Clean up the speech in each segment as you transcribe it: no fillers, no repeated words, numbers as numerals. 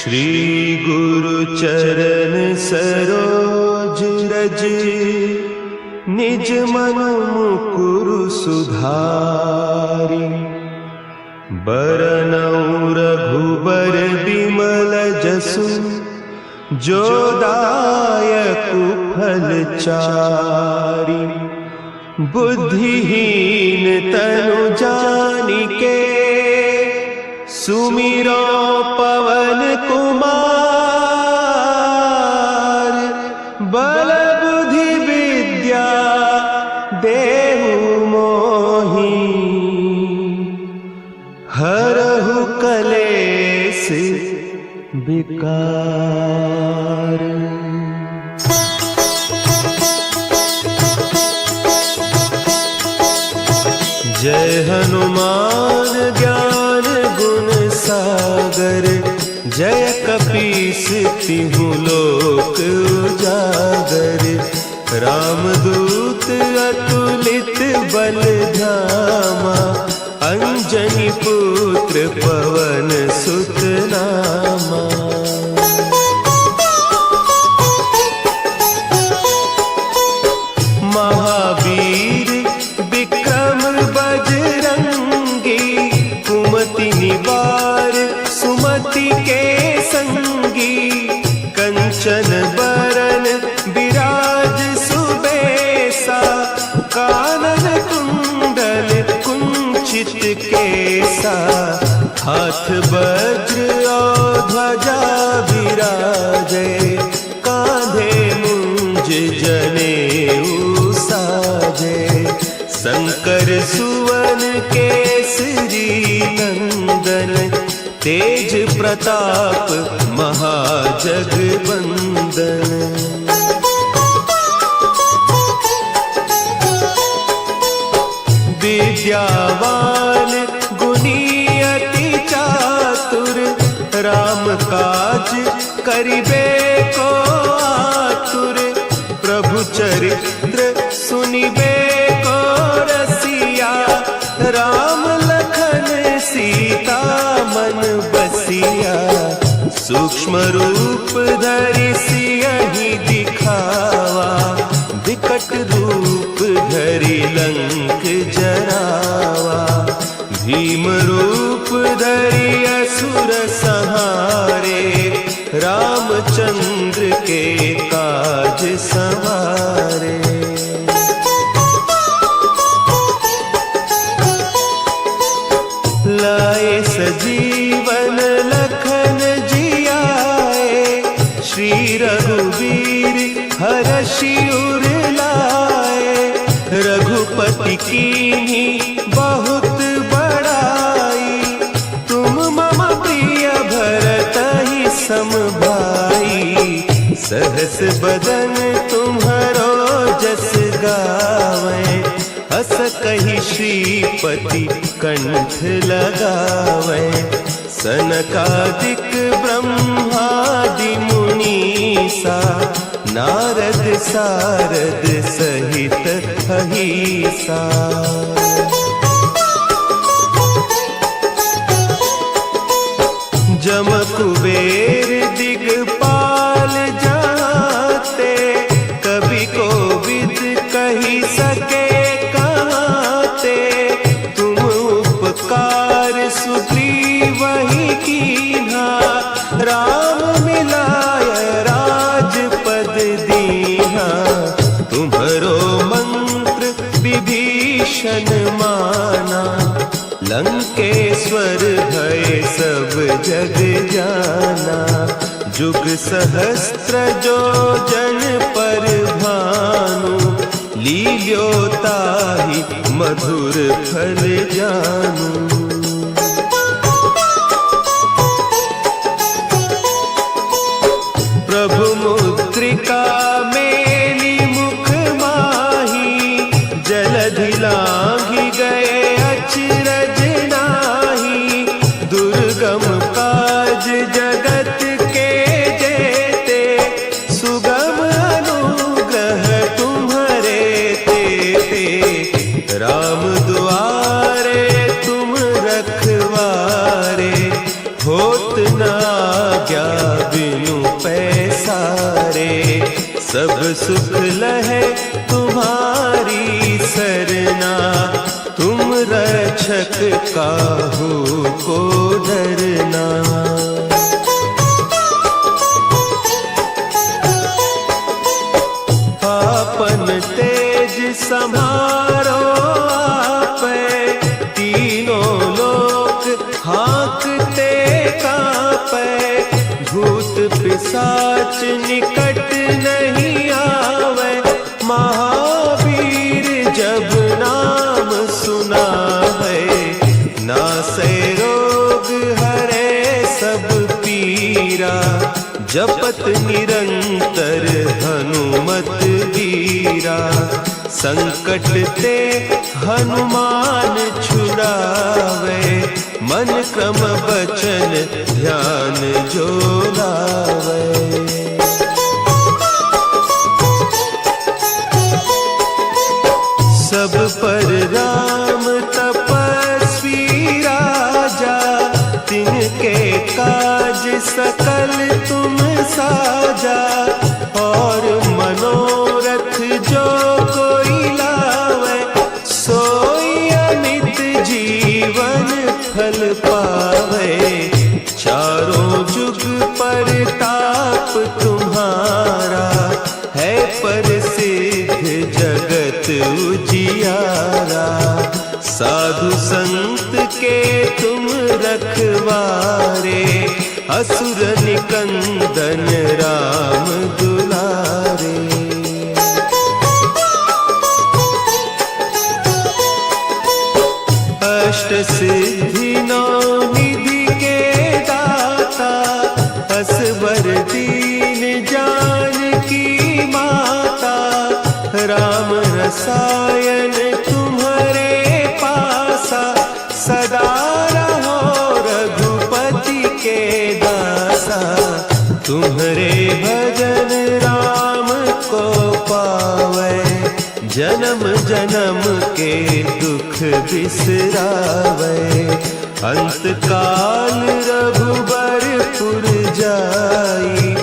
श्री गुरु चरण सरोज रज, निज मन मुकुरु सुधारि। बरनउँ रघुबर बिमल जसु, जो दायकु फल चारि। बुद्धिहीन तनु जानिके, सुमिरो पवन कुमार। बल बुद्धि विद्या देहु मोहि, हरहु कलेस विकार। जय हनुमान ज्ञान गुण सागर, जय कपीस तिहु लोक उजागर। रामदूत अतुलित बल धामा, अंजनी पुत्र पवन सुत नामा। महावीर विक्रम बजरंगी, कुमति निवार सुमति के संगी। कंचन बरन विराज सुबेसा, कानन कुंडल कुंचित केसा। हाथ वज्र और ध्वजा विराजे, कांधे मुंज जनेऊ साजे। शंकर सुवन केसरी नंदन, तेज प्रताप महाजगवंदन। विद्यावान गुणी अति चातुर, राम काज करिबे को आतुर। प्रभु चरित्र सुनिबे को रसिया, राम लखन सीता मन बसिया। सूक्ष्म रूप धरि सियहि दिखावा, विकट रूप धरि लंक जरावा। भीम रूप धरि असुर संहारे, रामचंद्र के काज संवारे। लाए सजीवन लखन जियाए, श्री रघुवीर हरषि उर लाए। रघुपति कीन्ही बहुत बड़ाई, तुम मम प्रिय भरतहि सम भाई। सहस बदन तुम्हरो जस गावै, हस कहि श्रीपति कंठ लगावै। सनकादिक ब्रह्मादि मुनीसा, नारद सारद सहित अहीसा। जम कुबेर दिगपाल जाते, कवि कोविद कहि सके कहते। तुम उपकार सुग्रीवहि कीन्हा, राम मिलाय राजपद दीन्हा। तुम्हरो मंत्र विभीषण माना, लंकेश्वर भय सब जग जाना। जुग सहस्त्र जो जन पर भानु, लील्यो ताहि मधुर फल जानू। प्रभु मुद्रिका मेली मुख माही, जलधि लांघि गए अचरज नाही। दुर्गम काज जगत के जेते, सुगम अनुग्रह तुम्हरे तेते। राम दुआरे तुम आज्ञा बिनु पैसारे, सब सुख लहे तुम्हारी सरना, तुम रक्षक काहू को डरना। आपन तेज समारो आपे, तीनों लोक हाँकते कांपे, भूत पिशाच निकट नहीं आवे, महावीर जब नाम सुना है, नासे रोग हरे सब पीरा, जपत निरंतर हनुमत वीरा, संकट ते हनुमान छुड़ावे, मन क्रम बचन ध्यान जो लावे। सब पर राम तपस्वी राजा, तिनके काज सकल तुम साजा, और मनोरथ जो कोई लावे, सोई अमित जीवन फल पावे, चारों जुग परताप तुम्हारा, है प्रसिद्ध जगत उजियारा, साधु संत के तुम रखवारे, असुर निकंदन राम दुलारे। अष्ट सिद्धि नौ निधि के दाता, असवर दीन जानकी माता, राम रसायन तुम्हारे पासा, सदा रहो रघुपति के दासा, तुम्हारे भजन राम को पावे, जन्म जन्म के दुख बिसरावे, अंत काल रघुबरपुर जाई,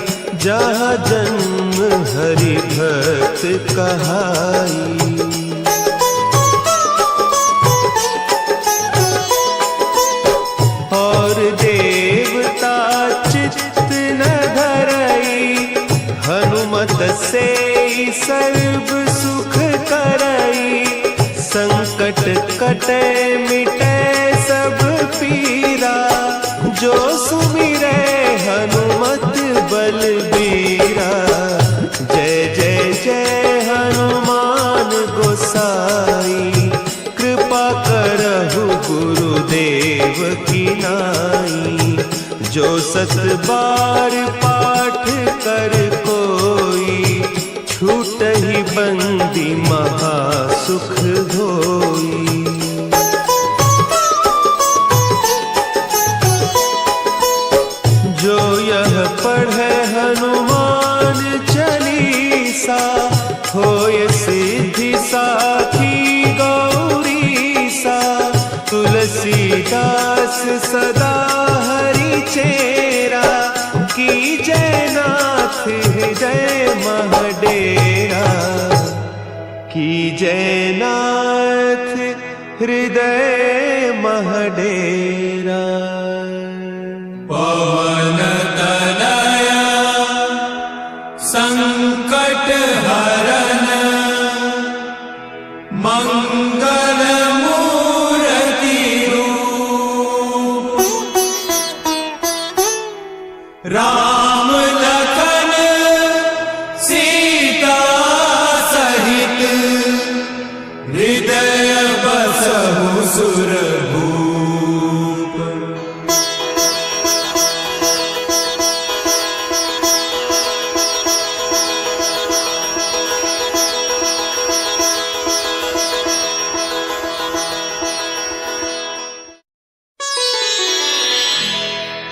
जहाँ जन्म हरि भक्त कहाई। और देवता चित्त न धरई, हनुमत से सर्व सुख करई, संकट कटे मिटे सब पीरा, जो सुमिरे हनुमत बलबीरा। जय जय जय हनुमान गोसाई, कृपा करहु गुरुदेव की नाई, जो सत बार पाठ कर कोई, छूटहि बंदी महासुख धोई। जो यह पढ़े हनुमान चालीसा, होय सिद्धि साखी गौरीसा, तुलसीदास सदा हरि चेरा, की जयनाथ हृदय महडेरा, की जयनाथ हृदय महडेरा। पवन तनया संकट हरन, मंगल मूर्ति रूप, राम लखन सीता सहित, हृदय बसहु सुरभूप।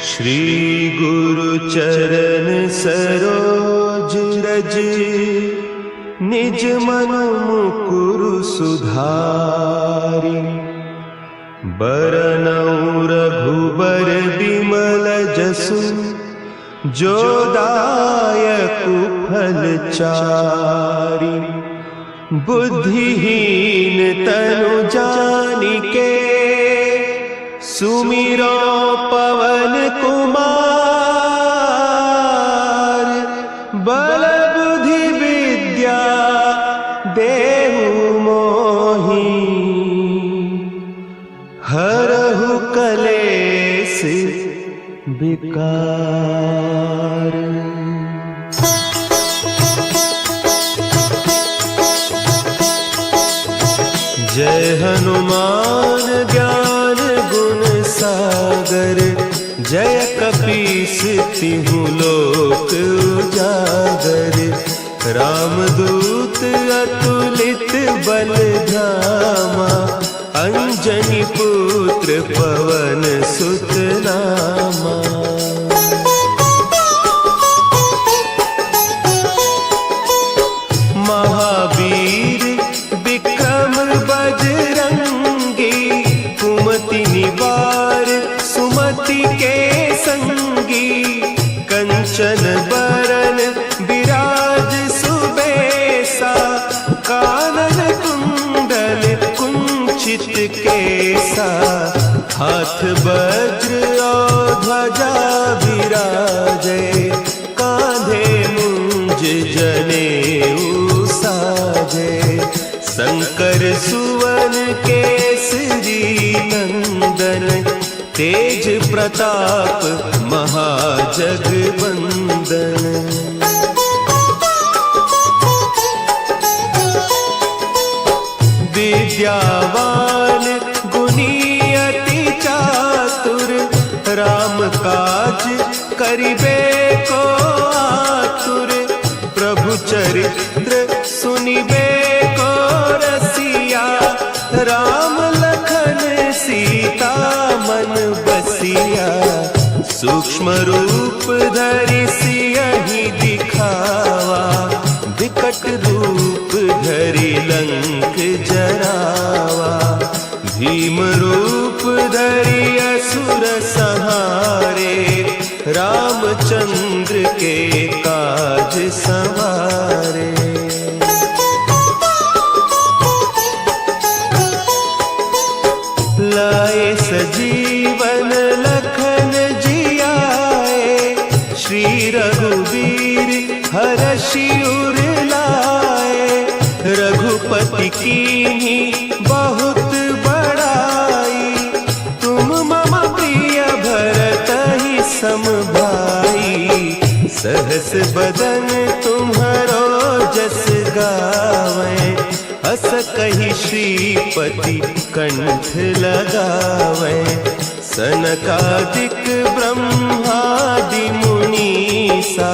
श्री गुरु चरण सरोज रज, निज मनु मुकुरु सुधारि, बरनउँ रघुबर बिमल जसु, जो दायक फलचारी। बुद्धिहीन तनु जानिके सुमिरो पवन कुमार। बल बुद्धि विद्या देहु मोहि हरहु कलेस विकार। जय हनुमान ज्ञान गुण सागर। जय कपीस तिहु लोक उजागर। रामदूत अतुलित बल धामा। अंजनी पुत्र पवन सुत नामा। महावीर विक्रम बजरंगी। कुमति निवार सुमति के संगी। कंचन बरन विराज सुबेसा। कानन कुंडल कुंचित केसा। हाथ वज्र और ध्वजा विराजे। कांधे मुंज जनेऊ साजे। शंकर सुवन केसरी नंदन। तेज प्रताप महाजगवंदन। विद्यावान गुणी अति चातुर। राम काज करिबे को आतुर। प्रभु चरित्र सुनिबे को रसिया। राम लखन सीता मन बसिया। सूक्ष्म रूप धरि सियहि दिखावा। विकट रूप धरि लंक जरावा। भीम रूप धरि असुर संहारे। रामचंद्र के काज संवारे। लाए सजीवन लखन जियाए। श्री रघुवीर हरषि उर लाए। रघुपति कीन्ही बहुत बड़ाई। तुम मम प्रिय भरतहि सम भाई। सहस बदन तुम्हरो जस गावें। अस कहि श्रीपति कंठ लगावें। सनकादिक ब्रह्मादि मुनीसा।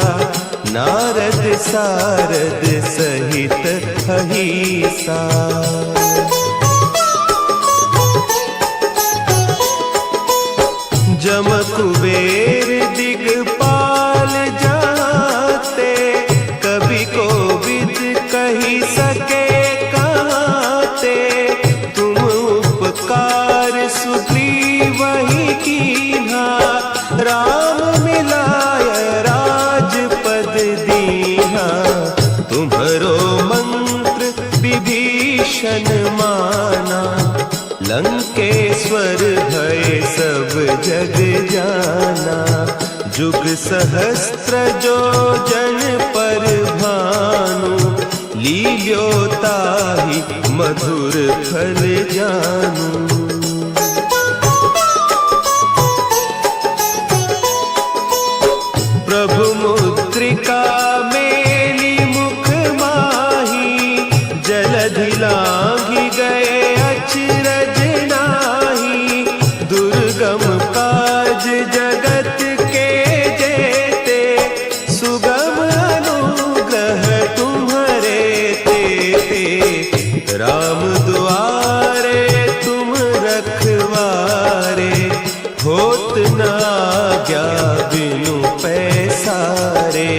नारद सारद सहित अहीसा। जम कुबेर दिगपाल जाते। कवि कोविद कहि सके कहते। तुम उपकार सुग्रीवहि कीन्हा। राम मिलाय राजपद दीन्हा। तुम्हरो मंत्र विभीषण माना। लंकेश्वर भय सब जग जाना। जुग सहस्त्र जो जन पर भानु। लील्योताहि मधुर फल जानू। प्रभु मुद्रिका मेली मुख माही। जलधि लांघि गए अचरज नाही। दुर्गम काज जगत के जेते। सुगम अनुग्रह तुम्हरे तेते। राम दुआरे तुम रखवारे। होत न आज्ञा बिनु पैसारे।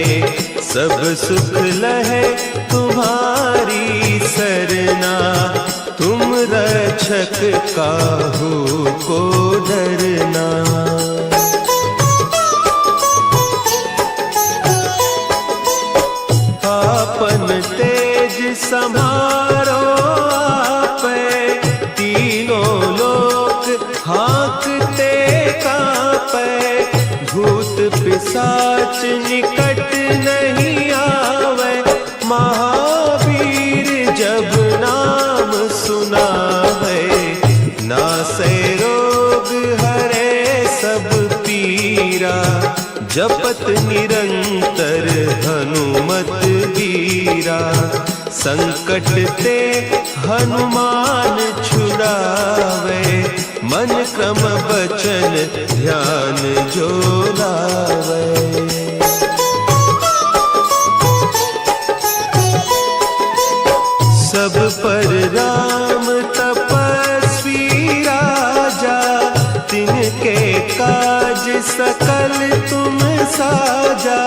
सब सुख लहे तुम्हारी सरना। तुम रक्षक काहू को डरना। भूत पिशाच निकट नहीं आवे, महावीर जब नाम सुनावे। नासै रोग हरे सब पीरा, जपत निरंतर हनुमत वीरा। संकट ते हनुमान छुड़ावे, मन क्रम बचन ध्यान जो लावे। सब पर राम तपस्वी राजा, तिनके काज सकल तुम साजा।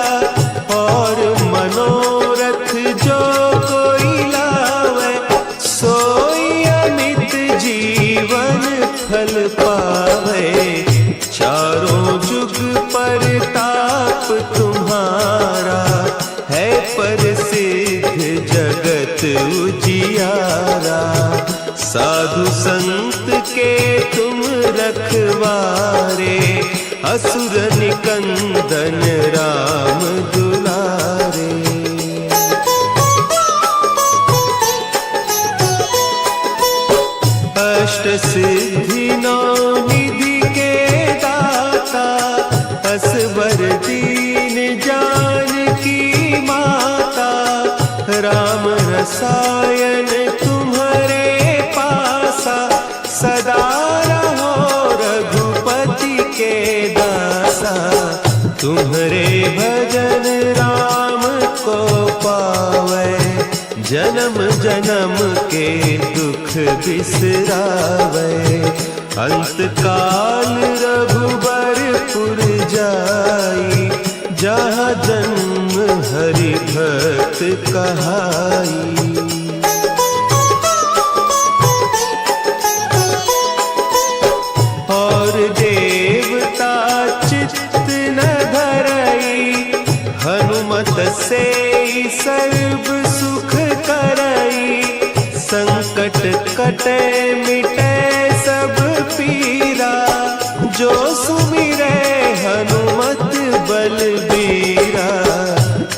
और मनोरथ जो कोई लावे, सोई अमित जीवन फल पावे। चारों जुग परताप तुम्हारा, है प्रसिद्ध जगत उजियारा। साधु संत के तुम रखवारे, असुर निकंदन राम दुलारे। अष्ट सिद्धि नौ निधि के दाता, असवर दीन जानकी माता। राम रसायन तुम्हारे पासा, सदा रहो रघुपति के दासा। तुम्हारे भजन राम को पावे, जन्म जन्म के दुख बिसरावे। अंत काल रघुबरपुर जाई, जहाँ जन्म हरि भक्त कहाई। और देवता चित्त न धरई, हनुमत से सर्व सुख करई। संकट कटे मिटे सब पीरा, जो सुमिरे हनुमत बलबीरा।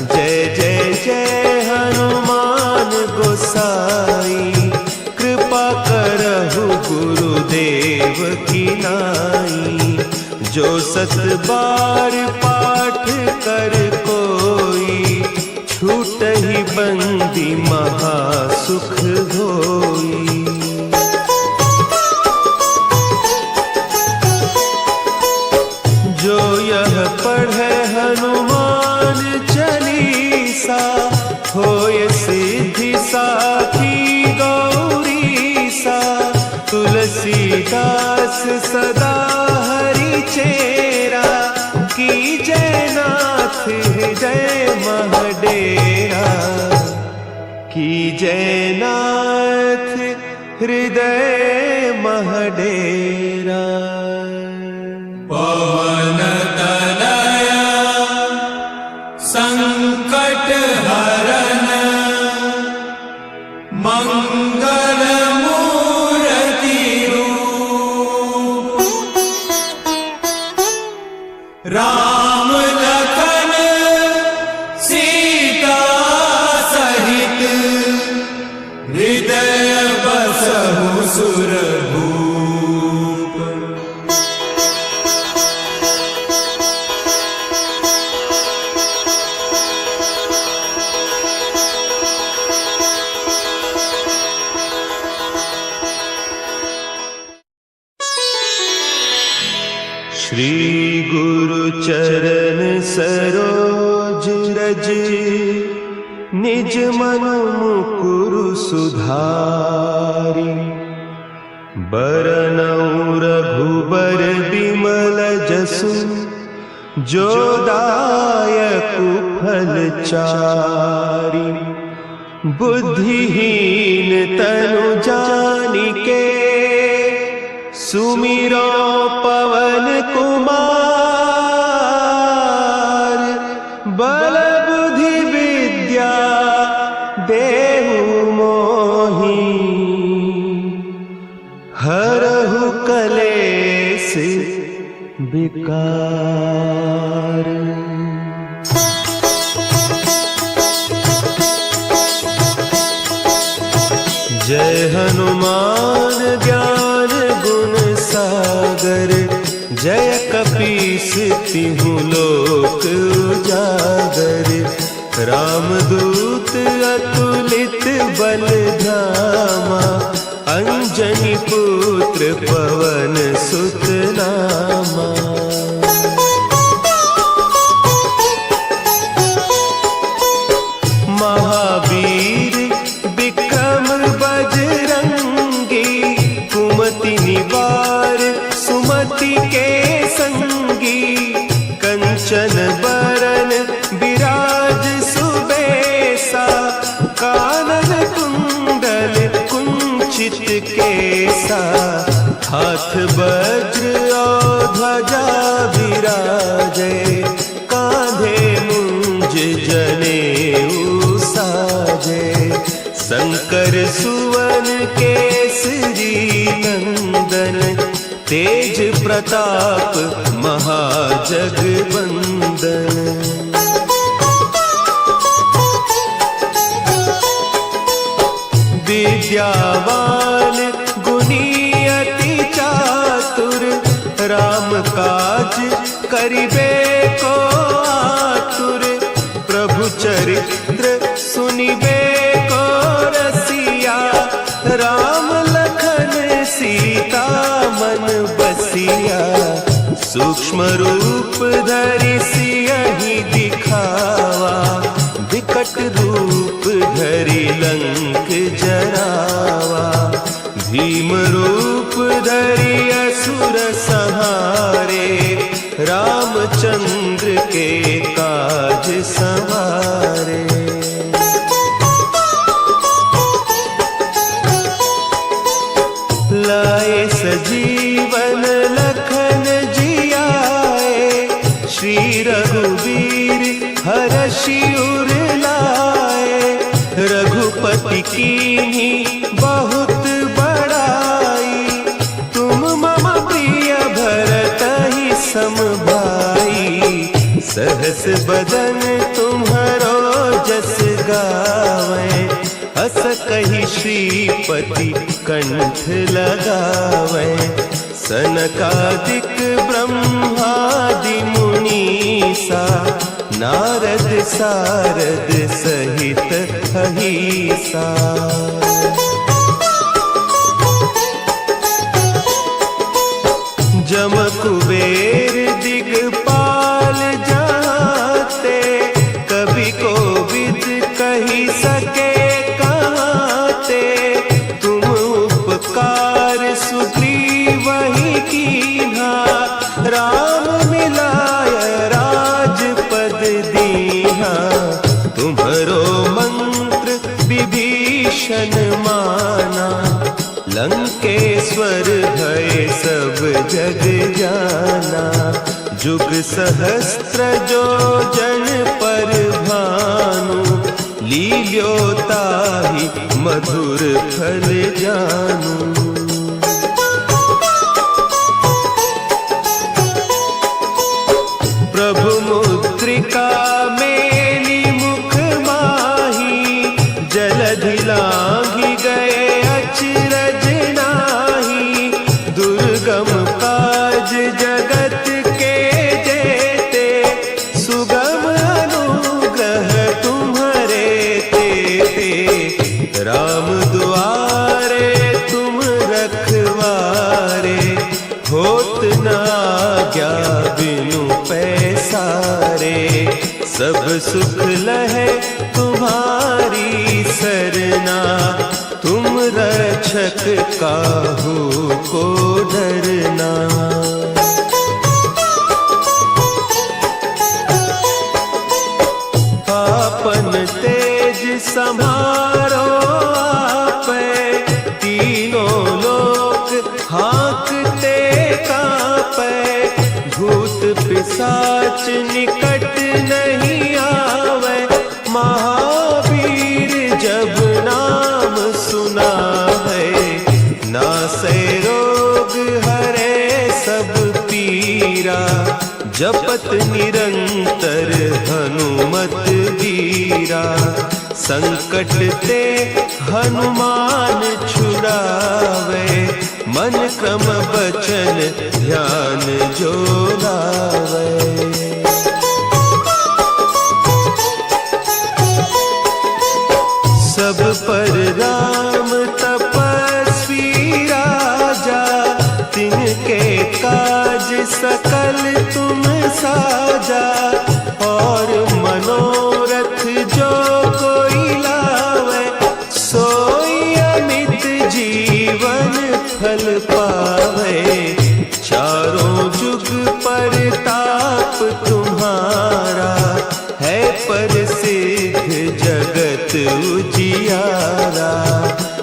जय जय जय हनुमान गोसाई, कृपा करहु गुरुदेव की नाई। जो सत बार पाठ कर कोई, छूटहि बंदी महासुख होई। जो यह पढ़े हनुमान चालीसा, होय सिद्धि साखी गौरीसा। तुलसीदास सदा हरि चेरा, की जयनाथ हृदय महडेरा। की जयनाथ हृदय महडेरा। पवन तनया संकट हरन, मंगल मूर्ति रूप। राम लखन सीता सहित, हृदय बसहु सुरभूप। श्री गुरु चरण सरोज रज, निज मन मुकुरु सुधारि। बरनउँ रघुबर बिमल जसु, जो दायकु फल चारि। बुद्धिहीन तनु जानिके, सुमिरो पवन कुमार। बल बुद्धि विद्या देहु मोहि, हरहु कलेश विकार। उजागर, रामदूत अतुलित बल धामा, अंजनी पुत्र पवन सुत नामा। महावीर विक्रम बजरंगी, कुमति निवार सुमति के संगी, कंचन बरन विराज सुबेसा, कानन कुंडल कुंचित केसा, हाथ वज्र और ध्वजा विराजे, कांधे मुंज जनेऊ साजे, शंकर सुवन केसरी नंदन, तेज प्रताप महाजगवंदन। विद्यावान गुणी अति चातुर, राम काज करिबे को आतुर, प्रभु चरित्र सुनिबे को रसिया, राम लखन सीता मन बसिया, सूक्ष्म रूप धरि सियहि दिखावा, विकट रूप धरि लंक जरावा, भीम रूप धरि असुर संहारे, रामचंद्र के काज संवारे। लाए सजीवन लखन जियाए, श्री रघुवीर हरषि उर लाए, रघुपति कीन्ही बहुत बड़ाई, तुम मम प्रिय भरतहि सम भाई, सहस बदन तुम्हरो जस गावें, हस कहि श्रीपति कंठ लगावें, सनकादिक ब्रह्मादि मुनीसा, नारद सारद सहित अहीसा। जम कुबेर दिगपाल जाते, कवि कोविद कही सके कहते, तुम उपकार सुग्रीवहि कीन्हा, राम मिलाय राजपद दीन्हा, तुम्हरो मंत्र विभीषण माना, लंकेश्वर भय सब जग जाना, जुग सहस्त्र जो जन पर भानु, लील्योताहि मधुर फल जानू। प्रभु मुद्रिका मेली मुख माही, जलधि लांघि गए अचरज नाही, दुर्गम काज जगत के जेते, सुगम अनुग्रह तुम्हारे तेते, राम दुआरे तुम रखवारे, होत न आज्ञा बिनु पैसारे, सब सुख लहे तुम्हारी सरना, तुम रक्षक काहू को डरना। आपन तेज संभारो आपे, तीनों लोक हाँकते कांपे, भूत पिशाच निकट नहीं आवे, महावीर जब नाम सुना है, नासै रोग हरे सब पीरा, जपत निरंतर हनुमत वीरा, संकट ते हनुमान छुड़ावे, मन क्रम बचन ध्यान जो लावे। जगत उजियारा।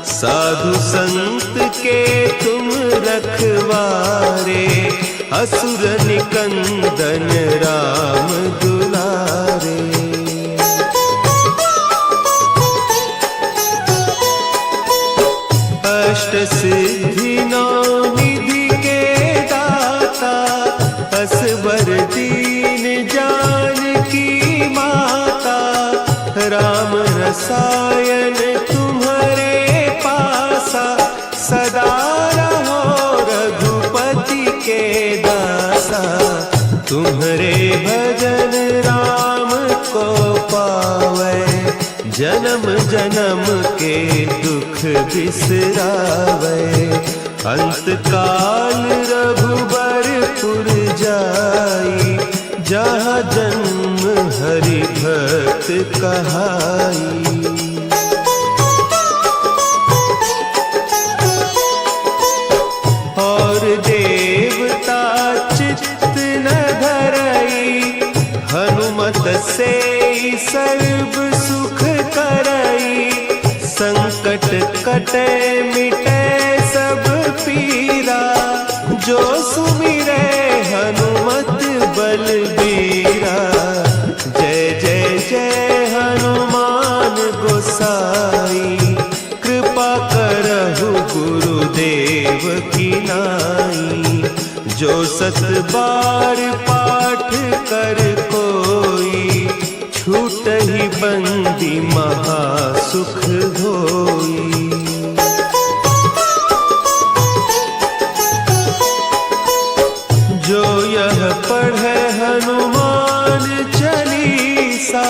साधु संत के तुम रखवारे, असुर निकंदन राम दुलारे। अष्ट सिद्धि नौ निधि के दाता, असबर दीन जानकी माता। राम रसायन तुम्हारे पासा, सदा रहो रघुपति के दासा। तुम्हारे भजन राम को पावे, जन्म जन्म के दुख बिसरावे। अंत काल रघुबरपुर जाई, जहाँ जन्म हरि भक्त कहाई। और देवता चित्त न धरई, हनुमत से सर्व सुख करई। संकट कटे मिटे सब पीरा, जो सुमिरे हनुमत बलबीरा। जय जय जय हनुमान गोसाई, कृपा करहु गुरुदेव की नाई। जो सत बार पाठ कर कोई, छूटहि बंदी महासुख होई। जो यह पढ़े हनुमान चालीसा,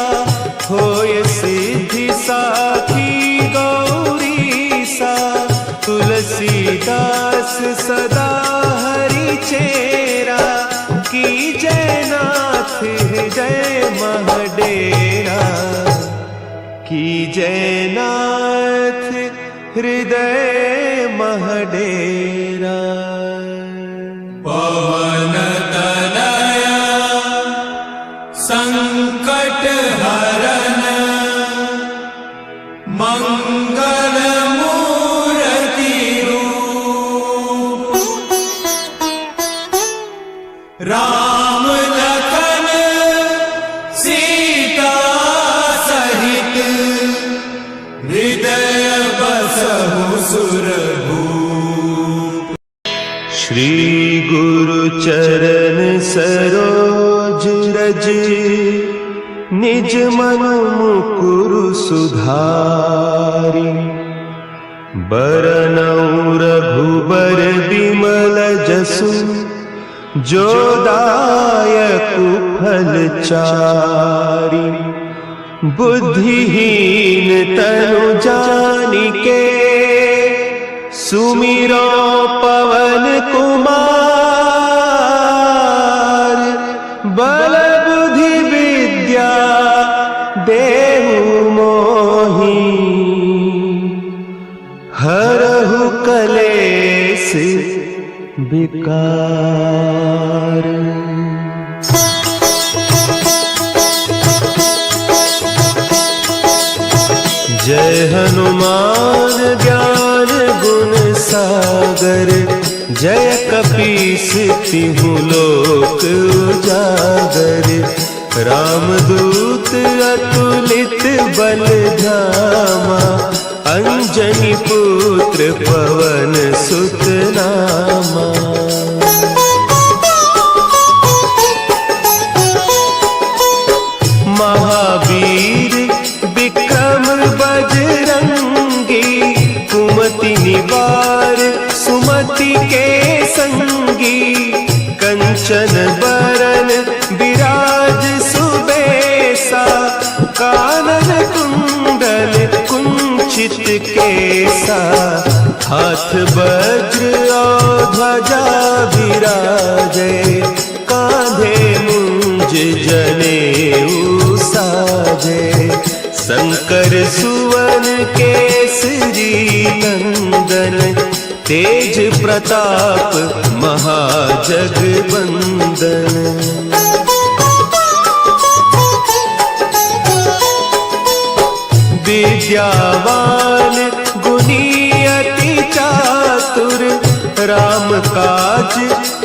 होय सिद्धि साखी गौरीसा। तुलसीदास सदा हरि चेरा, की जय नाथ हृदय महडेरा। की जय नाथ हृदय महडेरा। पवन तनया संकट हरन, मंगल मूर्ति रूप। राम लखन सीता सहित, हृदय बसहु सुरभूप। श्री गुरु चरण सरोज रज, निज मन मुकुरु सुधारि। बरनउँ रघुबर बिमल जसु, जो दायकु फल चारि। बुद्धिहीन तनु जानिके, सुमिरो पवन कुमार। बल बुद्धि विद्या देहु मोहि, हरहु कलेस विकार। जय हनुमान ज्ञान गुण सागर, जय कपीस तिहु लोक उजागर। रामदूत अतुलित बल धामा, अंजनी पुत्र पवन सुत नामा। महावीर विक्रम बजरंगी, कुमति निवार सुमति के संगी। कंचन बरन विराज सुबेसा, कानन कुंडल कुंचित केसा। हाथ वज्र और ध्वजा विराजे, कांधे मुंज जनेऊ साजे। शंकर सुवन केसरी नंदन, तेज प्रताप महाजगवंदन। विद्यावान गुणी अति चातुर, राम काज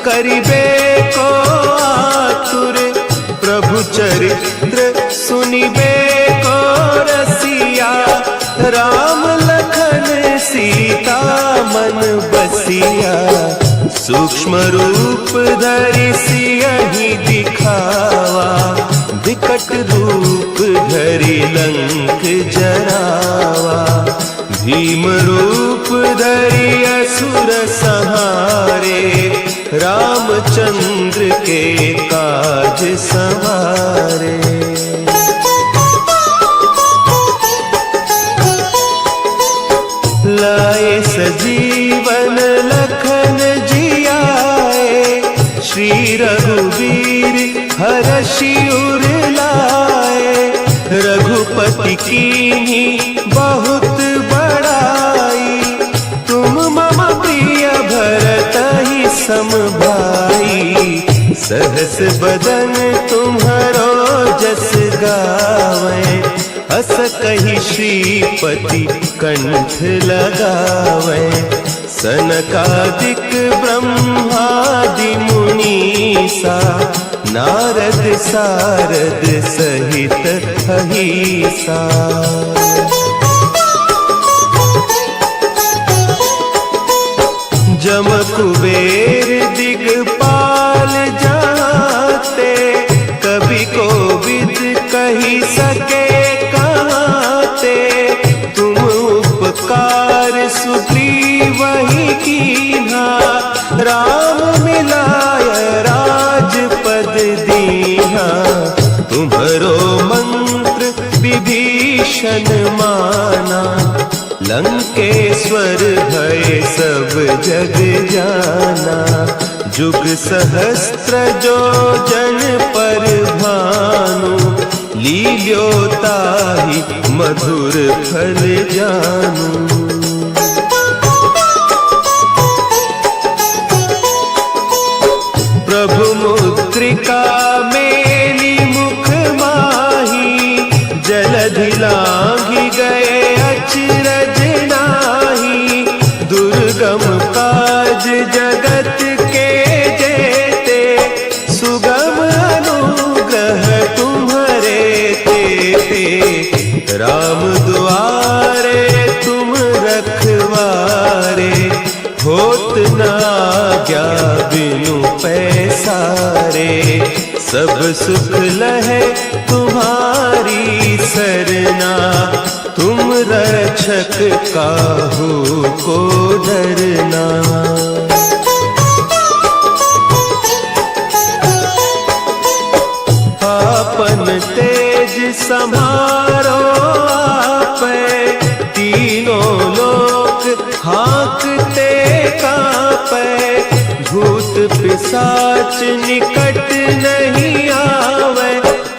करिबे को आतुर। प्रभु चरित्र सुनिबे को रसिया, राम लखन सीता मन बसिया। सूक्ष्म रूप धरि सियहि दिखावा, विकट रूप धरि लंक जरावा। भीम रूप धरि असुर संहारे, रामचंद्र के काज संवारे। लाए सजीवन लखन जियाए, श्री रघुवीर हरषि उर लाए। रघुपति कीन्ही बहुत बड़ाई, तुम मम प्रिय भरतहि सम भाई। सहस बदन तुम्हरो जस गावें, हस कहि श्रीपति कंठ लगावें। सनकादिक ब्रह्मादि मुनीसा, नारद सारद सहित अहीसा। जम कुबेर दिगपाल जाते, कवि कोविद कही सके कहते। तुम उपकार सुग्रीवहि कीन्हा, राम मिलाय राजपद दीन्हा। तुम्हरो मंत्र विभीषण माना, लंकेश्वर भय सब जग जाना। जुग सहस्त्र जो जन पर भानु, लील्यो ताहि मधुर फल जानू। प्रभु मुद्रिका मेली मुख माही, जलधि लांघि गए अचरज नाही। दुर्गम काज जगत के जेते, सुगम अनुग्रह तुम्हरे तेते। राम दुआरे तुम रखवारे, होत न आज्ञा बिनु पैसारे। सब सुख लहे तुम्हारी सरना, तुम रक्षक काहू को डरना। आपन तेज समारो आपै, तीनों लोक हाँकते कांपै। भूत पिशाच निकट नहीं आवे,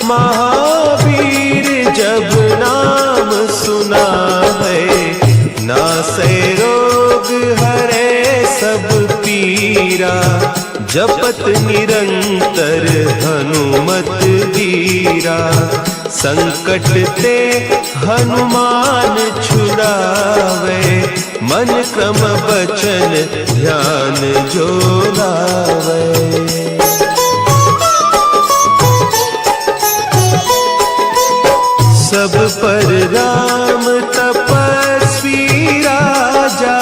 महावीर जब नाम सुनावे। नासै रोग हरे सब पीरा, जपत निरंतर हनुमत वीरा। संकट ते हनुमान छुड़ावे, मन क्रम बचन ध्यान जो लावे। सब पर राम तपस्वी राजा,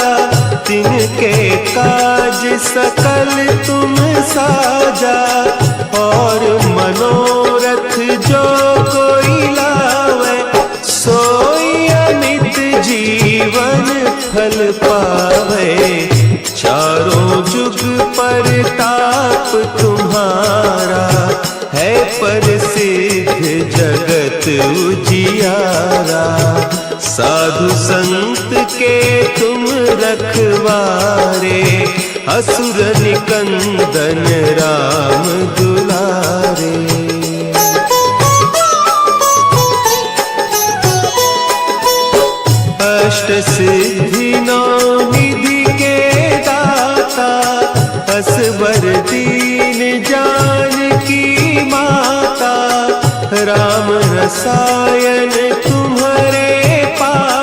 तिनके काज सकल तुम साजा। और मनोरथ जो कोई लावे, सोई अमित जीवन फल पावे। चारों जुग परताप तुम्हारा, है प्रसिद्ध जगत उजियारा। साधु संत के तुम रखवारे, असुर निकंदन राम दुलारे। अष्ट सिद्धि नौ निधि के दाता, असवर दीन जानकी माता। राम रसायन तुम्हारे पास,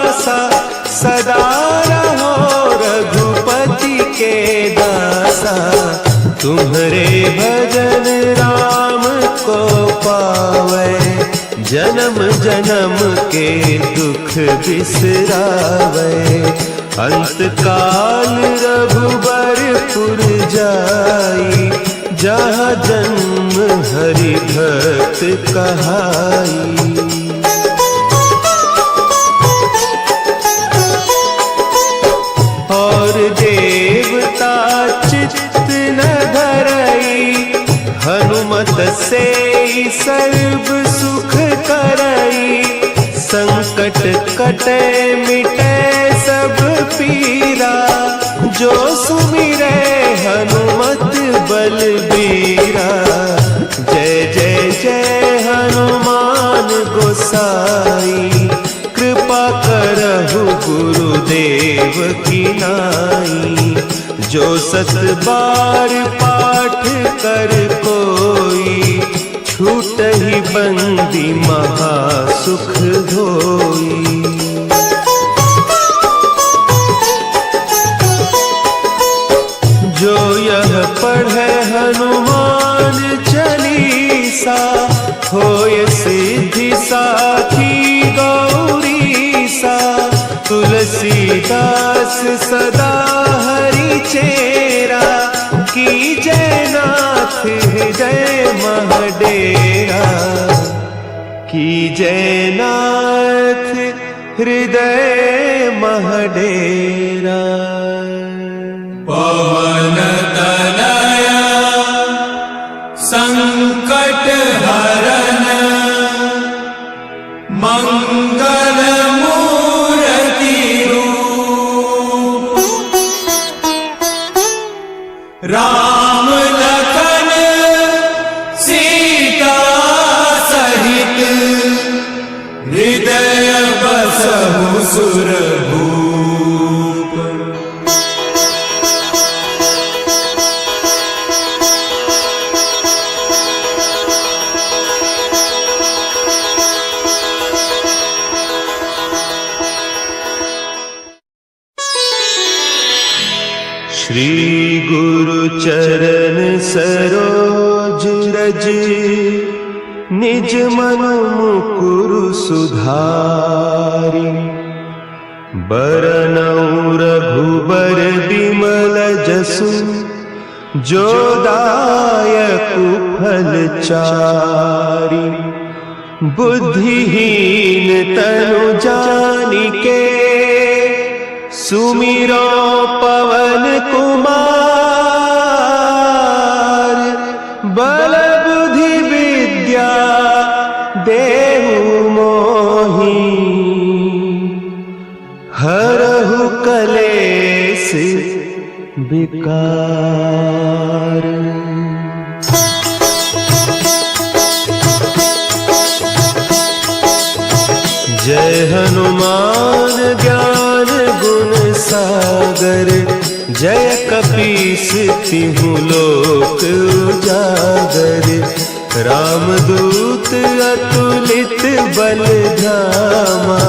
तुम्हारे भजन राम को पावे, जन्म जन्म के दुख बिसरावे। अंत काल रघुबरपुर जाई, जहाँ जन्म हरि भक्त कहाई। और देवता चित्त न धरई, हनुमत से सर्व सुख करई। संकट कटे मिटे सब पीरा, जो सुमिरे हनुमत बलबीरा। जय जय जय हनुमान गोसाई, कृपा करहु गुरुदेव की नाई। जो सत बार पाठ कर कोई, छूटहि बंदी महा सुख होई। जो यह पढ़े हनुमान चालीसा, होय सिद्धि साखी गौरीसा। तुलसीदास सदा हरि चेरा, की जयनाथ हृदय महडेरा। की जयनाथ हृदय महडेरा। पवन तनया संकट हरन, मंगल मूर्ति रूप। राम लखन सीता सहित, हृदय बसहु सुरभूप। श्री गुरु चरण सरोज रज, निज मन मुकुरु सुधारि। बरनउँ रघुबर बिमल जसु, जो दायकु फल चारि। बुद्धिहीन तनु जानिके, सुमिरो पवन कुमार। बल बुद्धि विद्या देहु मोहि, हरहु कलेस विकार। जय हनुमान ज्ञान गुण सागर, जय कपीस तिहु लोक उजागर। रामदूत अतुलित बल धामा,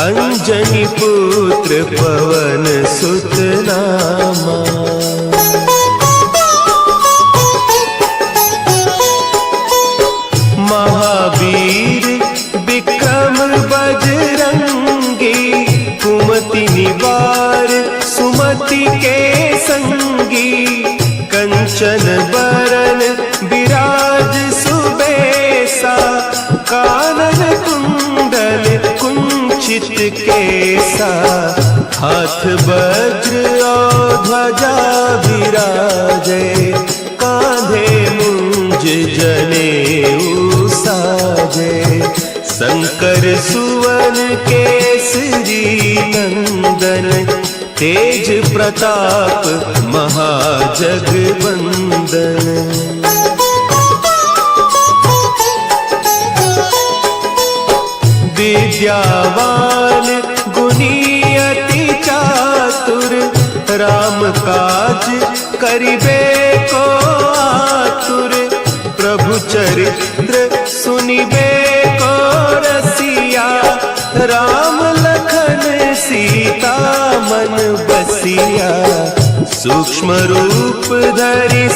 अंजनी पुत्र पवन सुत नामा। महावीर विक्रम बजरंगी, कुमति निवार सुमति के संगी। कंचन बरन विराज सुबेसा, कानन कुंडल कुंचित केसा। हाथ वज्र और ध्वजा विराजे, कांधे मुंज जनेऊ साजे। शंकर सुवन केसरी नंदन, तेज प्रताप महाजगवंदन। विद्यावान गुणी अति चातुर, राम काज करिबे को आतुर। प्रभु चरित्र सुनिबे को रसिया, राम लखन सीता मन बसिया। सूक्ष्म रूप धरि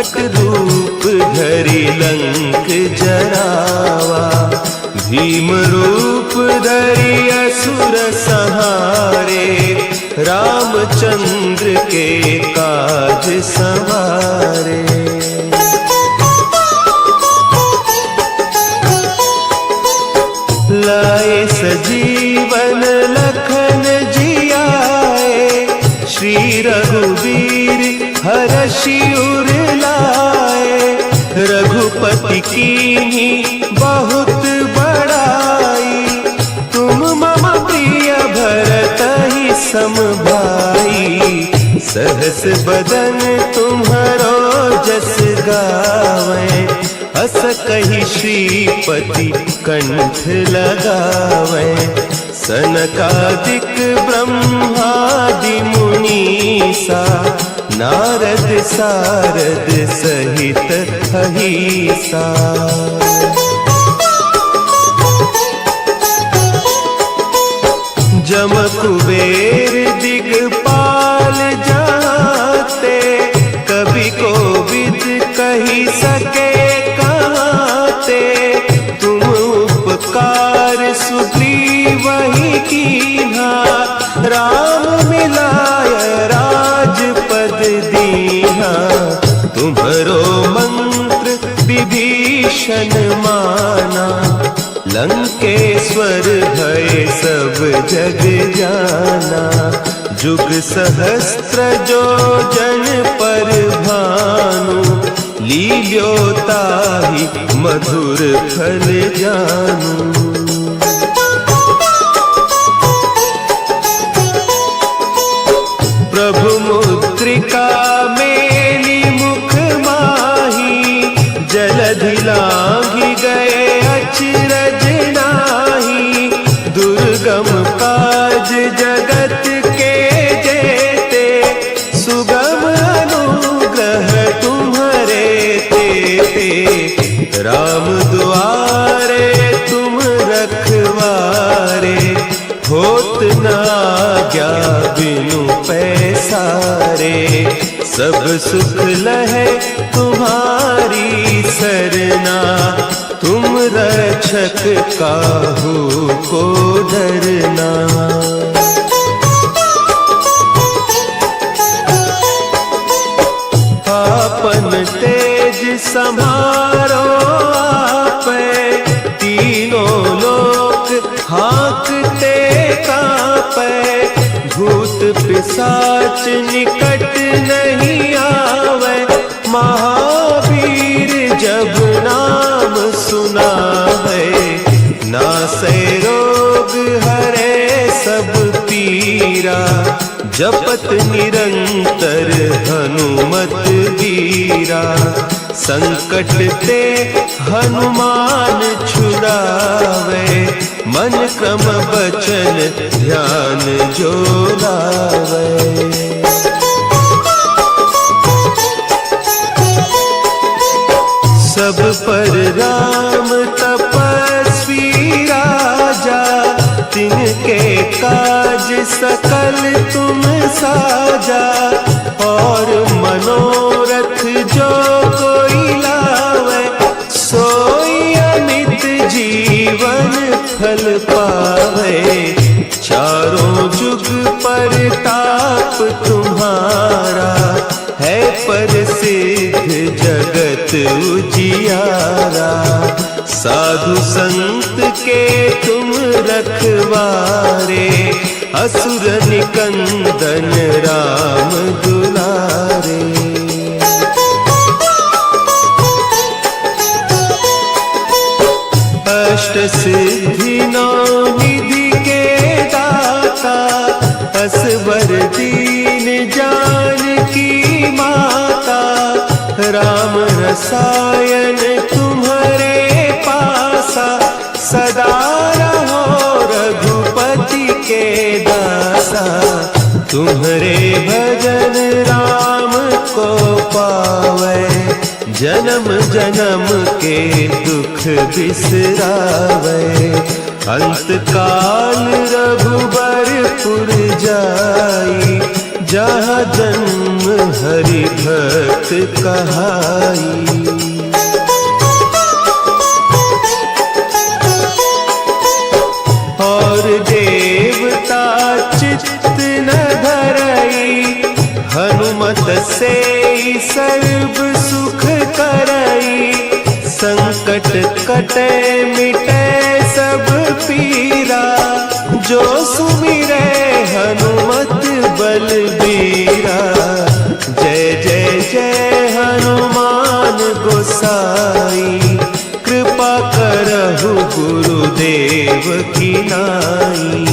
संकट रूप धरि लंक जरावा, भीम रूप धरि असुर संहारे, रामचंद्र के काज संवारे। लाए सजीवन लखन जियाए, श्री रघुवीर हरषि उर लाए, रघुपति कीन्ही बहुत बड़ाई, तुम मम प्रिय भरतहि सम भाई, सहस बदन तुम्हरो जस गावें, हस कहि श्रीपति कंठ लगावें, सनकादिक ब्रह्मादि मुनीसा, नारद सारद सहित अहीसा। जम कुबेर दिगपाल जाते, कवि कोविद कही सके कहते, तुम उपकार सुग्रीवहि कीन्हा, राम मिलाय राजपद दीन्हा, तुम्हरो मंत्र विभीषण माना, लंकेश्वर भय सब जग जाना, जुग सहस्त्र जो जन पर भानु, लील्योताहि मधुर फल जानू। प्रभु मुद्रिका मेली मुख माही, जलधि लांघि गए अचरज नाही, दुर्गम काज जगत के जेते, सुगम अनुग्रह तुम्हरे तेते, राम दुआरे तुम रखवारे, होत न आज्ञा बिनु पैसारे, सब सुख लहे तुम्हारी सरना, तुम रक्षक काहू को डरना। आपन तेज समारो आपै, तीनों लोक हाँकते कांपै, भूत पिशाच निकट नहीं आवे, महावीर जब नाम सुनावे, नासै रोग हरे सब पीरा, जपत निरंतर हनुमत वीरा, संकट ते हनुमान छुड़ावे, मन क्रम बचन ध्यान जो लावे। सब पर राम तपस्वी राजा, तिनके काज सकल तुम साजा, और मनोरथ जो कोई लावे, सोई अमित जीवन फल पावे, चारों जुग परताप तुम्हारा, है प्रसिद्ध जगत उजियारा, साधु संत के तुम रखवारे, असुर निकंदन राम दुलारे। अष्ट सिद्धि नौ निधि के दाता, असवर दीन जानकी माता, राम रसायन तुम्हारे पासा, सदा रहो रघुपति के दासा, तुम्हारे भजन राम को पावे, जन्म जन्म के दुख बिसरावे, अंत काल रघुबर पुर जाई, जहाँ जन्म हरि भक्त कहाई। और देवता चित्त न धरई, हनुमत से सर्व सुख करई। संकट कटे मिटे सब पीरा, जो सुमिरे हनुमत बलबीरा। जय जय जय हनुमान गोसाई, कृपा करहु गुरुदेव की नाई।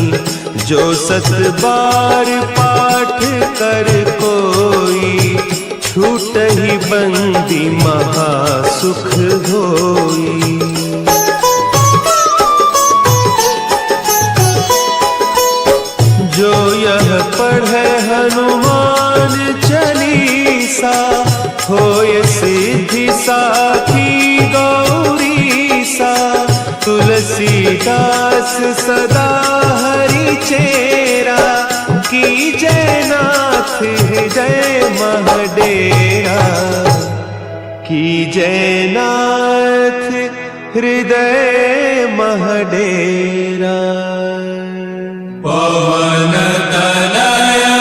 जो 7 बार पाठ कर कोई, छूटहि बंदी महासुख होई। जो यह पढ़े हनुमान चालीसा, होय सिद्धि साखी गौरीसा। तुलसीदास सदा हरि चेरा, की जय नाथ हृदय महडेरा। की जय नाथ हृदय महडेरा। पवन तनया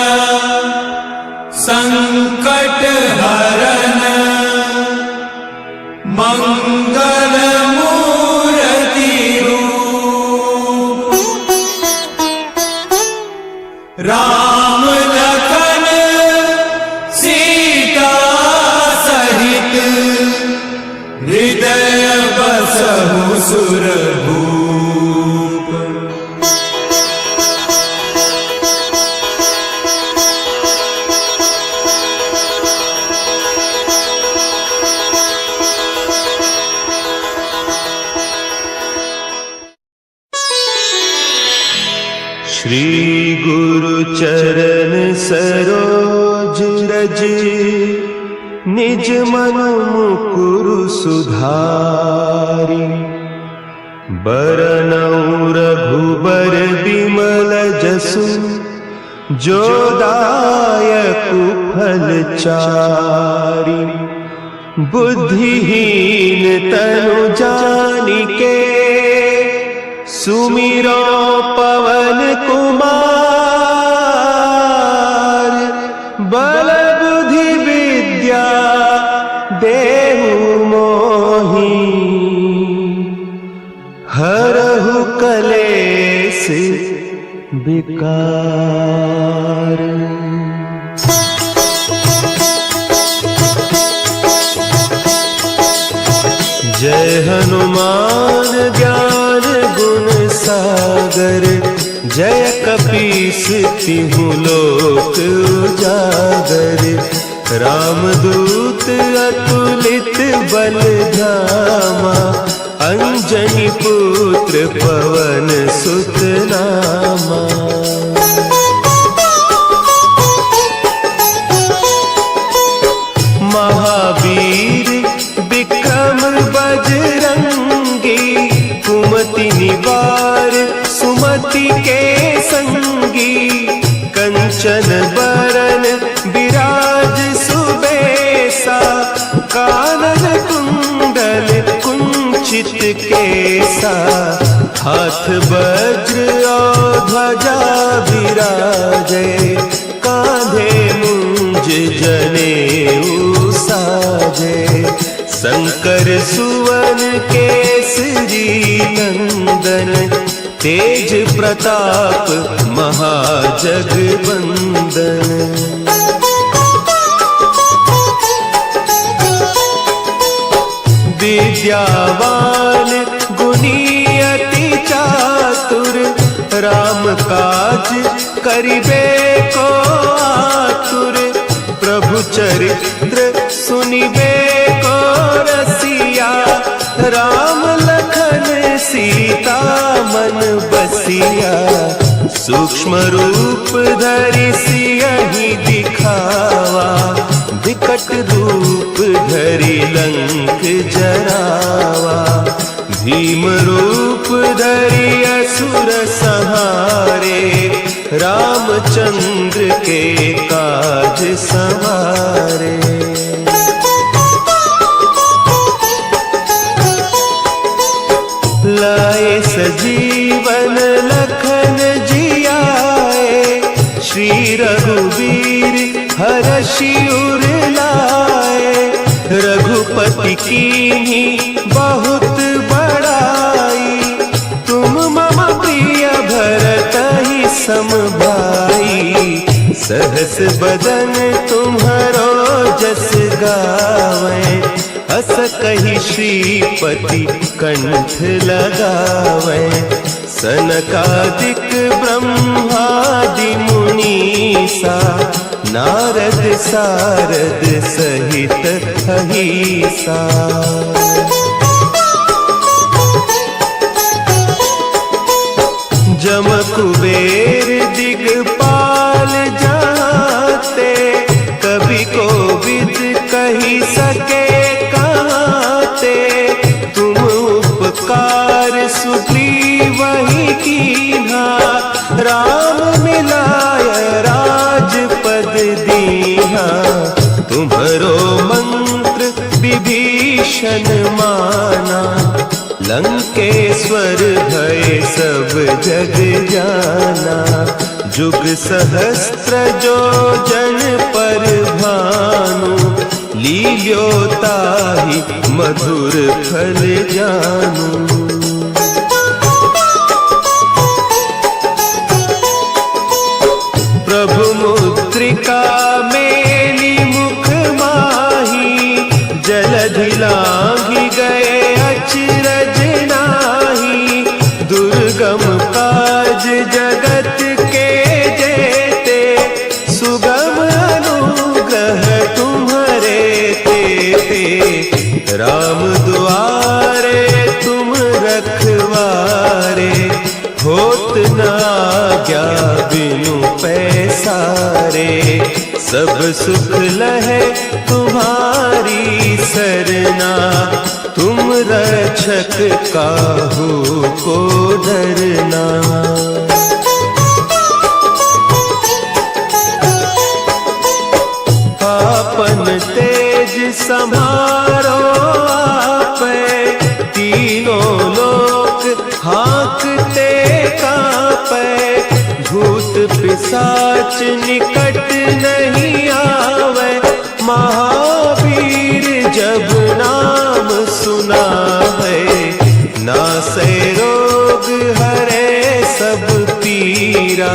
संकट हरन, मंगल मूर्ति रूप। राम लखन सीता सहित, हृदय बसहु सुरभूप। श्री गुरु चरण सरोज रज, निज मन मुकुरु सुधारि। बरनउँ रघुबर बिमल जसु, जो दायकु फल चारि। बुद्धिहीन तनु जानिके, सुमिरो पवन कुमार। बल बुद्धि विद्या देहु मोहि, हरहु कलेश विकार। जय हनुमान ज्ञान गुण सागर, जय कपीस तिहु लोक उजागर। रामदूत अतुलित बल धामा, अंजनी पुत्र पवन सुत नामा। महावीर विक्रम बजरंगी, कुमति निवार सुमति के संगी। कंचन बरन विराज सुबेसा, कानन कुंडल कुंचित केसा। हाथ वज्र और ध्वजा विराजे, कांधे मुंज जनेऊ साजे। शंकर सुवन केसरी नंदन, तेज प्रताप महाजगवंदन। विद्यावान गुणी अति चातुर, राम काज करिबे को आतुर। प्रभु चरित्र सुनिबे को रसिया, राम लखन सीता मन बसिया। सूक्ष्म रूप धरि सियहि दिखावा, विकट रूप धरि लंक जरावा। भीम रूप धरि असुर संहारे, रामचंद्र के काज सवारे। सजीवन लखन जियाए, श्री रघुवीर हरषि उर लाए। रघुपति कीन्ही बहुत बड़ाई, तुम मम प्रिय भरतहि सम भाई। सहस बदन तुम्हरो जस गावें, अस कहि श्रीपति कंठ लगावें। सनकादिक ब्रह्मादि मुनीसा, नारद सारद सहित अहीसा। जम कुबेर दिगपाल जाते, कवि कोविद कही सके कहते। तुम उपकार सुग्रीवहि कीन्हा, राम मिलाय राजपद दीन्हा। तुम्हरो मंत्र विभीषण माना, लंकेश्वर भय सब जग जाना। जुग सहस्त्र जो जन पर भानु, लील्योताहि मधुर फल जानू। प्रभु मुद्रिका मेली मुख माही, जलधि लांघि गए अचरज नाही। दुर्गम काज जगत के जेते, सुगम अनुग्रह तुम्हरे तेते। राम दुआरे तुम रखवारे, होत न आज्ञा बिनु पैसारे। सब सुख लहे तुम्हारी सरना, तुम रक्षक काहू को डरना। आपन तेज समारो आपै, तीनों लोक हाँकते कांपै। भूत पिशाच निकट नहीं आवे, महावीर जब नाम सुनावे। नासै रोग हरे सब पीरा,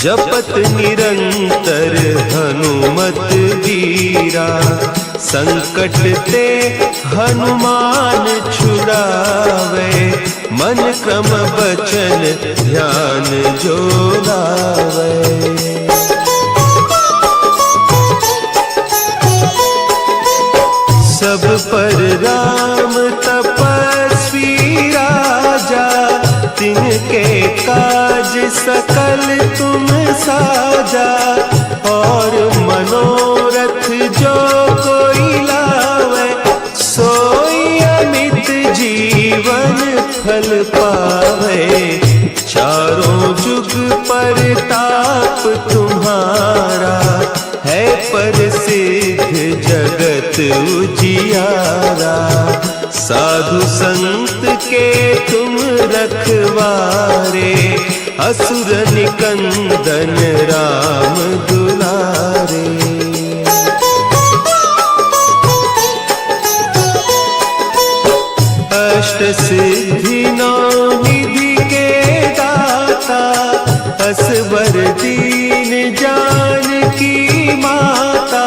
जपत निरंतर हनुमत वीरा। संकट ते हनुमान छुड़ावे, मन क्रम बचन ध्यान जो लावे। सब पर राम तपस्वी राजा, तिनके काज सकल तुम साजा। और मनोरथ जो कोई लावे, सोई अमित जीवन फल पावे। चारों जुग परताप तुम्हारा, है प्रसिद्ध जगत उजियारा। साधु संत के तुम रखवारे, असुर निकंदन राम दुलारे। अष्ट सिद्धि नौ निधि के दाता, असवर दीन जानकी माता।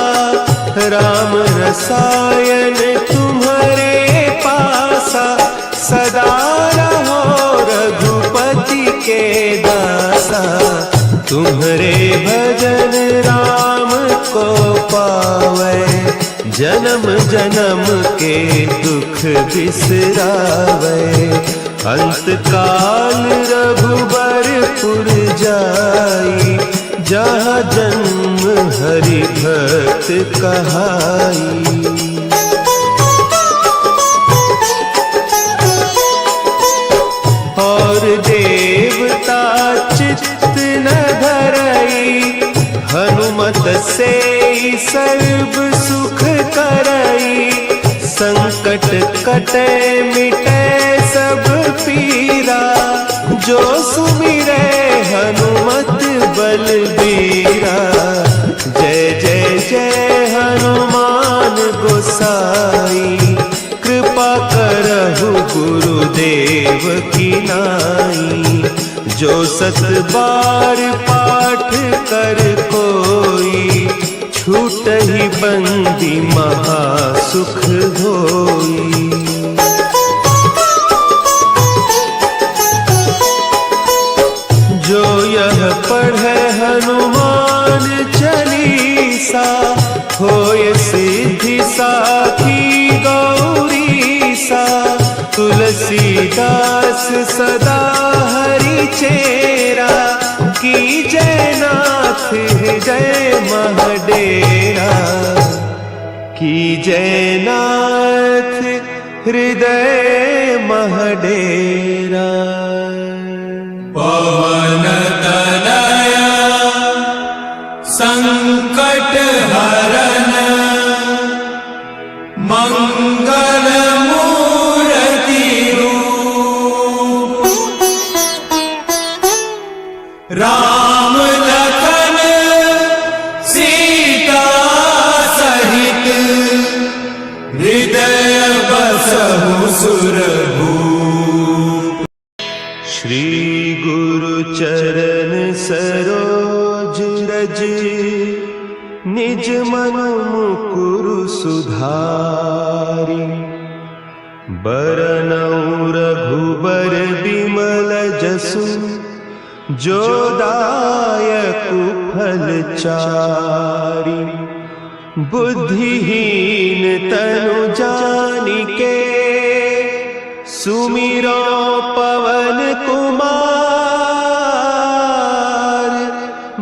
राम रसायन तुम्हारे पासा, सदा रहो रघुपति के दासा। तुम्हारे भजन राम को पावे, जन्म जन्म के दुख बिसरावे। अंत काल रघुबरपुर जाई, जहाँ जन्म हरि भक्त कहाई। और देवता चित्त न धरई, हनुमत से सर्व सुख करई। संकट कटे मिटे सब पीरा, जो सुमिरे हनुमत बलबीरा। जय जय जय हनुमान गोसाई, कृपा करहु गुरुदेव की नाई। जो 7 बार पाठ कर कोई, छूटहि बंदी महासुख होई। जो यह पढ़े हनुमान चालीसा, होय सिद्धि साखी गौरीसा। तुलसीदास सदा हरि चेरा, की जयनाथ हृदय महडेरा। की जयनाथ हृदय महडेरा। पवन तनया संकट हरन, मंगल मूर्ति रूप। राम लखन सीता सहित, हृदय बसहु सुरभूप। श्री गुरु चरण सरोज रज, निज मन मुकुरु सुधारि। बरनउँ रघुबर बिमल जसु, जो दायकु फल चारि। बुद्धिहीन तनु जानिके, सुमिरो पवन कुमार।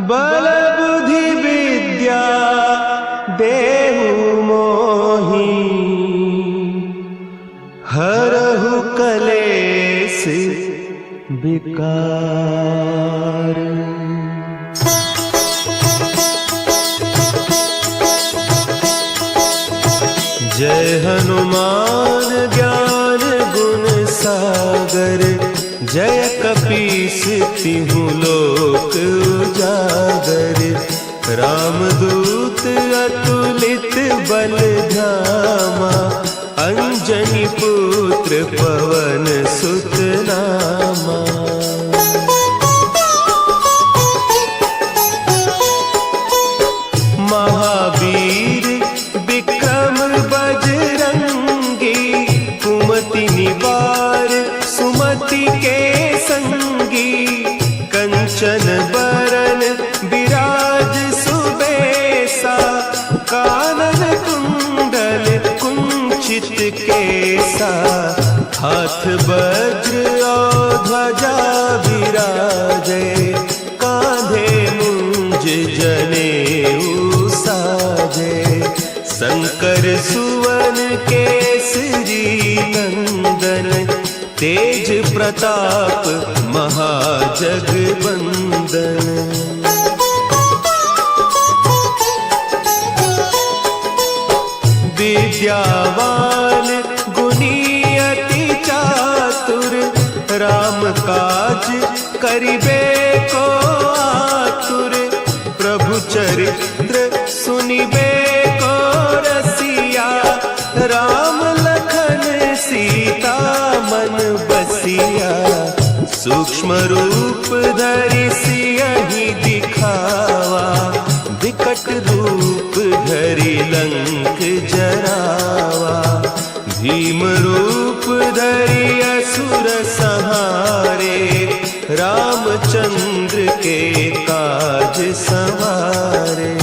बल बुद्धि विद्या देहु मोहि, हरहु कलेस विकार। जय हनुमान ज्ञान गुण सागर, जय कपीस तिहु लोक उजागर। रामदूत अतुलित बल धामा, अंजनी पुत्र पवन सुत नामा। महावीर विक्रम बजरंगी, कुमति निवार सुमति के संगी। कंचन बरन विराज सुबेसा, कानन कुंडल कुंचित केसा। हाथ वज्र और ध्वजा विराजे, कांधे मुंज जनेऊ साजे। शंकर सुवन केसरी नंदन, तेज प्रताप महाजगवंदन। विद्यावान गुणी अति चातुर, राम काज करिबे को आतुर। प्रभु चरित्र सुनिबे को रसिया, राम लखन सीता मन बसिया। सूक्ष्म रूप धरि सियहि दिखावा, विकट रूप धरि लंक जरावा। भीम रूप धरि असुर संहारे, रामचंद्र के काज संवारे।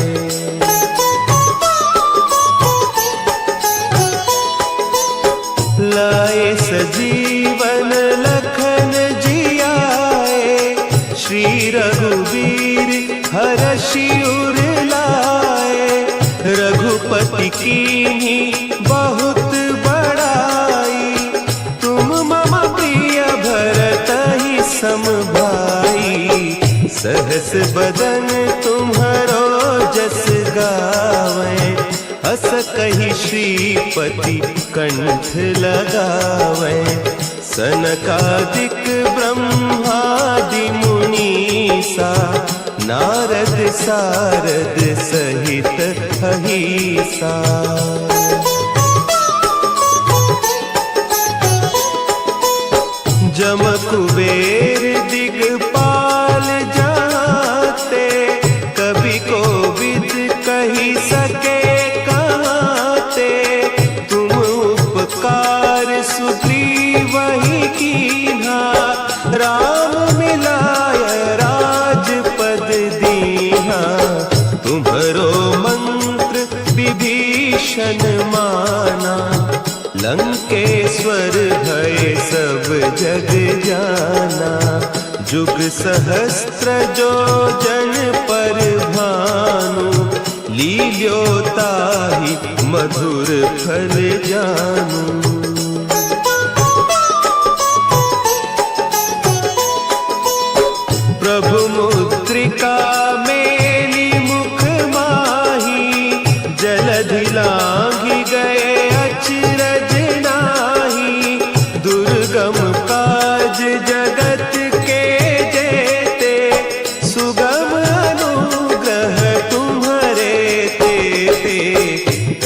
लाए सजीवन लखन जियाए, श्री रघुवीर हरषि उर लाए। रघुपति कीन्ही बहुत बड़ाई, तुम मम प्रिय भरतहि सम भाई। सहस बदन तुम्हरो जस गावै, हस कहि श्रीपति कंठ लगावै। सनकादिक ब्रह्मादि मुनीसा नारद सारद सहित अहिसा। जम कुबेर दिगपाल जाते कभी को विद कही सके कहते। तुम उपकार सुग्रीव ही कीन्हा राम मिलाय राजपद दीन्हा। तुम्हरो मंत्र विभीषण माना लंकेश्वर भय सब जग जाना। जुग सहस्त्र जो जन पर भानु लील्योताहि मधुर फल जानू। प्रभु मुद्रिका मेली मुख माही जलधि लांघि गए अचरज नाही। दुर्गम काज जगत के जेते सुगम अनुग्रह तुम्हारे तेते।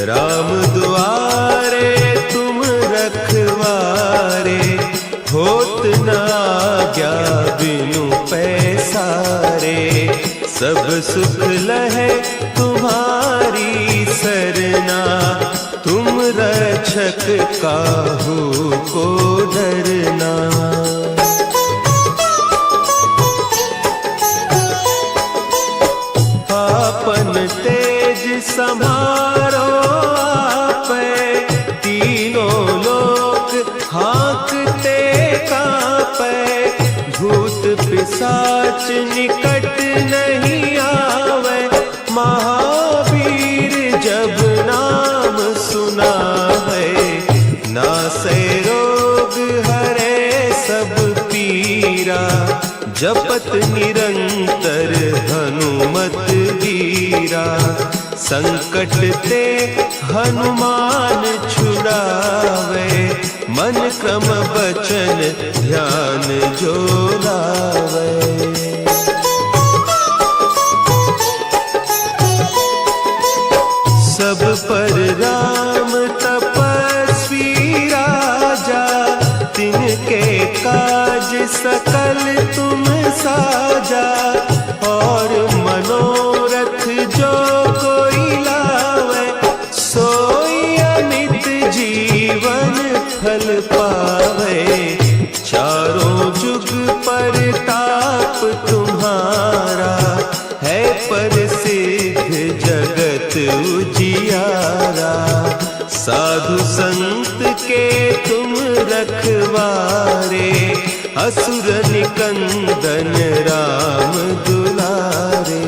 राम दुआरे तुम रखवारे होत न आज्ञा बिनु पैसारे। सब सुख लहे तुम्हारी सरना तुम रक्षक काहू को डरना। आपन तेज समारो आपै तीनों लोक हाँकते कांपै। भूत पिशाच निकट नहीं आवे महावीर जब नाम सुना है। नासै रोग हरे सब पीरा जपत निरंतर हनुमत वीरा। संकट ते हनुमान छुड़ावे मन क्रम बचन ध्यान जो लावे। सब पर राम तपस्वी राजा तिनके काज सकल तुम साजा। और मनोरथ जो कोई लावे सोई अमित जीवन फल पावे। चारों जुग परताप तुम्हारा है प्रसिद्ध जगत उजियारा। साधु संत के तुम रखवारे असुर निकंदन राम दुलारे।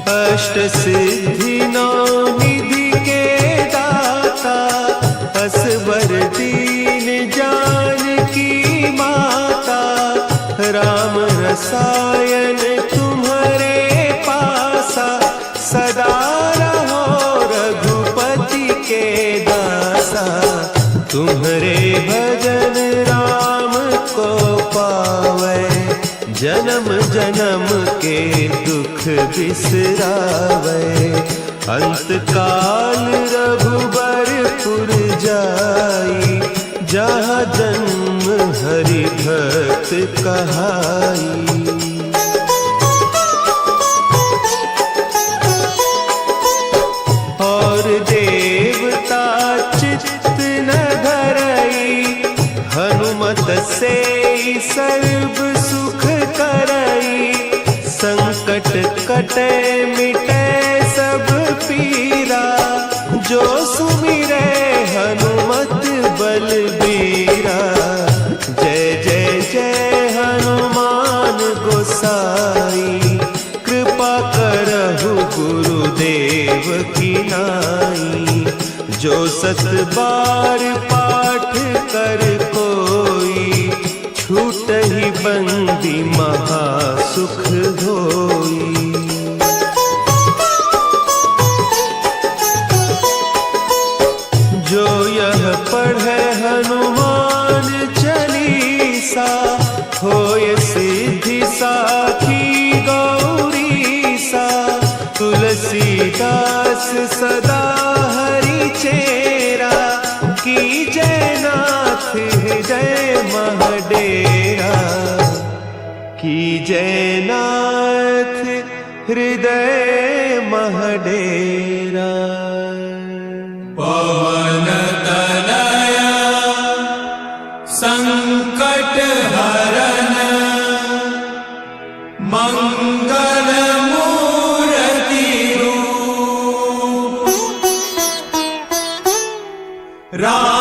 अष्ट सिद्धि नौ निधि के दाता असवर दीन जानकी माता। राम रसायन तुम्हारे पासा सदा रहो रघुपति के दासा। तुम्हारे भजन राम को पावे जन्म जन्म के दुख बिसरावे। अंत काल रघुबरपुर जाई जहाँ जन्म हरि भक्त कहाई। और देवता चित्त न धरई हनुमत से सर्व सुख करई। संकट कटे मिटे सब पीरा जो सुमिरे हनुमत बलबीरा। जय जय जय हनुमान गोसाई कृपा करहु गुरुदेव की नाई। जो सत बार पाठ कर कोई छूट ही बंदी महासुख होई। सदा हरि चेरा, की जयनाथ हृदय महडेरा, की जयनाथ हृदय महडेरा। पवन तनया संकट हरन, मंगल मूर्ति रूप। राम